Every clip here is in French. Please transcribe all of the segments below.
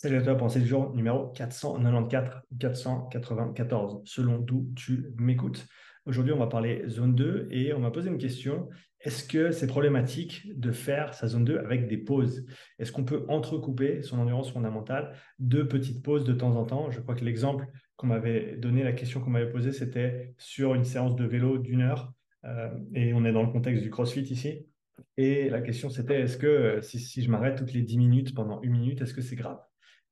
Salut à toi, pensée du jour numéro 494 ou 494, selon d'où tu m'écoutes. Aujourd'hui, on va parler zone 2 et on m'a posé une question. Est-ce que c'est problématique de faire sa zone 2 avec des pauses? Est-ce qu'on peut entrecouper son endurance fondamentale de petites pauses de temps en temps? Je crois que l'exemple qu'on m'avait donné, la question qu'on m'avait posée, c'était sur une séance de vélo d'1 heure. Et on est dans le contexte du CrossFit ici. Et la question, c'était, est-ce que si je m'arrête toutes les 10 minutes pendant 1 minute, est-ce que c'est grave?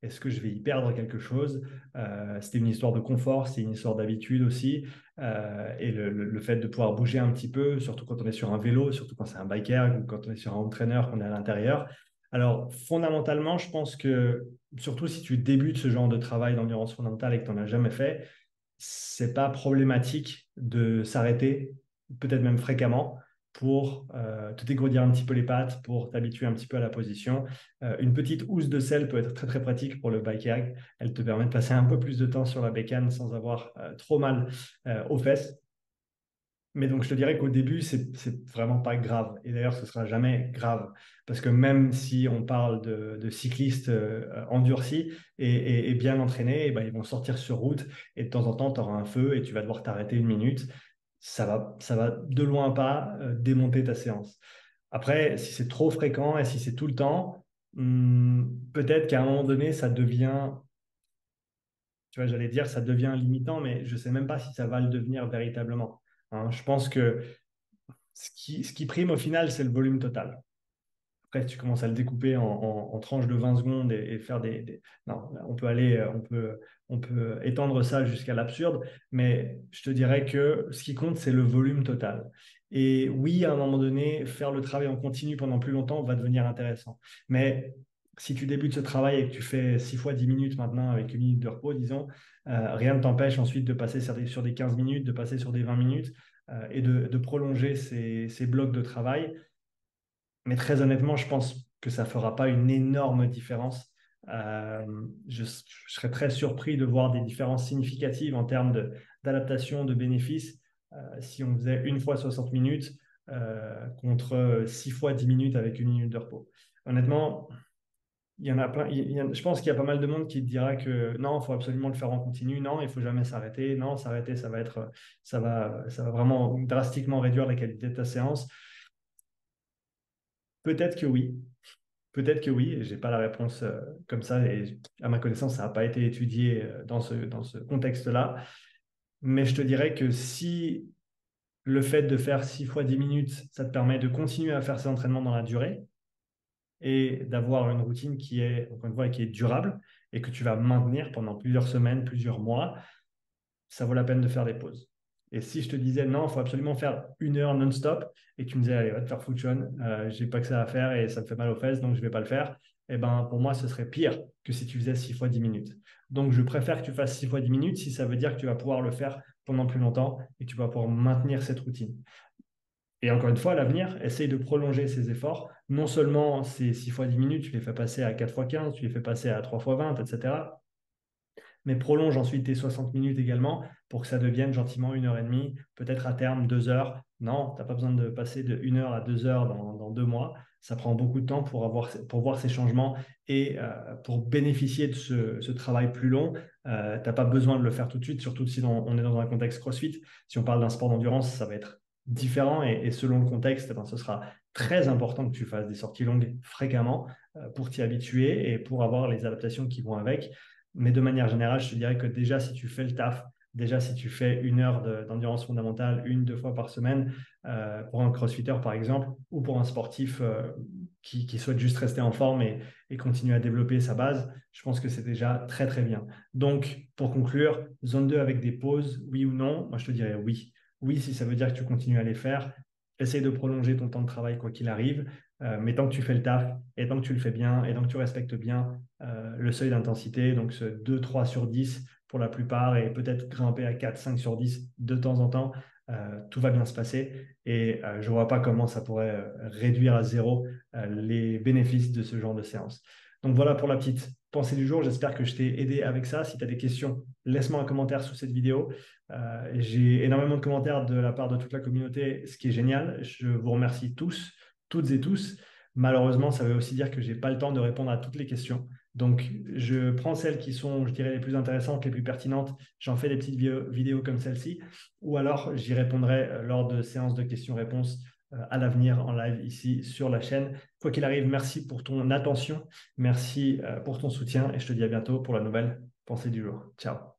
Est-ce que je vais y perdre quelque chose? C'était une histoire de confort, c'est une histoire d'habitude aussi. Et le fait de pouvoir bouger un petit peu, surtout quand on est sur un vélo, surtout quand c'est un biker ou quand on est sur un home trainer, qu'on est à l'intérieur. Alors, fondamentalement, je pense que, surtout si tu débutes ce genre de travail d'endurance fondamentale et que tu n'en as jamais fait, c'est pas problématique de s'arrêter, peut-être même fréquemment, pour te dégourdir un petit peu les pattes, pour t'habituer un petit peu à la position. Une petite housse de selle peut être très très pratique pour le bike hack. Elle te permet de passer un peu plus de temps sur la bécane sans avoir trop mal aux fesses. Mais donc, je te dirais qu'au début, c'est vraiment pas grave. Et d'ailleurs, ce sera jamais grave. Parce que même si on parle de cyclistes endurcis et bien entraînés, eh ben, ils vont sortir sur route et de temps en temps, tu auras un feu et tu vas devoir t'arrêter 1 minute. Ça va de loin pas démonter ta séance. Après, si c'est trop fréquent et si c'est tout le temps, peut-être qu'à un moment donné, ça devient, tu vois, j'allais dire, ça devient limitant, mais je sais même pas si ça va le devenir véritablement. Hein, je pense que ce qui prime au final, c'est le volume total. Après, si tu commences à le découper en tranches de 20 secondes et faire Non, on peut aller, on peut étendre ça jusqu'à l'absurde, mais je te dirais que ce qui compte, c'est le volume total. Et oui, à un moment donné, faire le travail en continu pendant plus longtemps va devenir intéressant. Mais si tu débutes ce travail et que tu fais 6 fois 10 minutes maintenant avec 1 minute de repos, disons, rien ne t'empêche ensuite de passer sur des 15 minutes, de passer sur des 20 minutes et de prolonger ces blocs de travail. Mais très honnêtement, je pense que ça ne fera pas une énorme différence. Je serais très surpris de voir des différences significatives en termes d'adaptation, de bénéfices, si on faisait 1 fois 60 minutes contre 6 fois 10 minutes avec 1 minute de repos. Honnêtement, il y en a plein. Je pense qu'il y a pas mal de monde qui te dira que non, il faut absolument le faire en continu. Non, il faut jamais s'arrêter. Non, s'arrêter, ça va vraiment drastiquement réduire la qualité de ta séance. Peut-être que oui. Peut-être que oui, j'ai pas la réponse comme ça et à ma connaissance, ça n'a pas été étudié dans ce contexte-là. Mais je te dirais que si le fait de faire 6 fois 10 minutes, ça te permet de continuer à faire ces entraînements dans la durée et d'avoir une routine qui est, encore une fois, qui est durable et que tu vas maintenir pendant plusieurs semaines, plusieurs mois, ça vaut la peine de faire des pauses. Et si je te disais non, il faut absolument faire 1 heure non-stop et que tu me disais, allez, va te faire foutre, Sean, j'ai pas que ça à faire et ça me fait mal aux fesses, donc je vais pas le faire, eh ben, pour moi, ce serait pire que si tu faisais 6 fois 10 minutes. Donc, je préfère que tu fasses 6 fois 10 minutes si ça veut dire que tu vas pouvoir le faire pendant plus longtemps et que tu vas pouvoir maintenir cette routine. Et encore une fois, à l'avenir, essaye de prolonger ces efforts. Non seulement ces 6 fois 10 minutes, tu les fais passer à 4 fois 15, tu les fais passer à 3 fois 20, etc. Mais prolonge ensuite tes 60 minutes également pour que ça devienne gentiment 1 heure et demie, peut-être à terme 2 heures. Non, tu n'as pas besoin de passer de 1 heure à 2 heures dans 2 mois. Ça prend beaucoup de temps pour voir ces changements et pour bénéficier de ce travail plus long. Tu n'as pas besoin de le faire tout de suite, surtout si on est dans un contexte CrossFit. Si on parle d'un sport d'endurance, ça va être différent et selon le contexte, eh ben, ce sera très important que tu fasses des sorties longues fréquemment pour t'y habituer et pour avoir les adaptations qui vont avec. Mais de manière générale, je te dirais que déjà, si tu fais le taf, déjà, si tu fais 1 heure d'endurance fondamentale 1, 2 fois par semaine, pour un crossfitter par exemple, ou pour un sportif qui souhaite juste rester en forme et continuer à développer sa base, je pense que c'est déjà très très bien. Donc, pour conclure, zone 2 avec des pauses, oui ou non? Moi, je te dirais oui. Oui, si ça veut dire que tu continues à les faire. Essaye de prolonger ton temps de travail quoi qu'il arrive, mais tant que tu fais le taf, et tant que tu le fais bien, et tant que tu respectes bien le seuil d'intensité, donc ce 2, 3 sur 10 pour la plupart, et peut-être grimper à 4, 5 sur 10 de temps en temps, tout va bien se passer. Et je ne vois pas comment ça pourrait réduire à zéro les bénéfices de ce genre de séance. Donc voilà pour la petite pensée du jour. J'espère que je t'ai aidé avec ça. Si tu as des questions, laisse-moi un commentaire sous cette vidéo. J'ai énormément de commentaires de la part de toute la communauté, ce qui est génial. Je vous remercie tous, toutes et tous. Malheureusement, ça veut aussi dire que je n'ai pas le temps de répondre à toutes les questions. Donc, je prends celles qui sont, je dirais, les plus intéressantes, les plus pertinentes. J'en fais des petites vidéos comme celle-ci. Ou alors, j'y répondrai lors de séances de questions-réponses à l'avenir en live ici sur la chaîne. Quoi qu'il arrive, merci pour ton attention. Merci pour ton soutien et je te dis à bientôt pour la nouvelle pensée du jour. Ciao.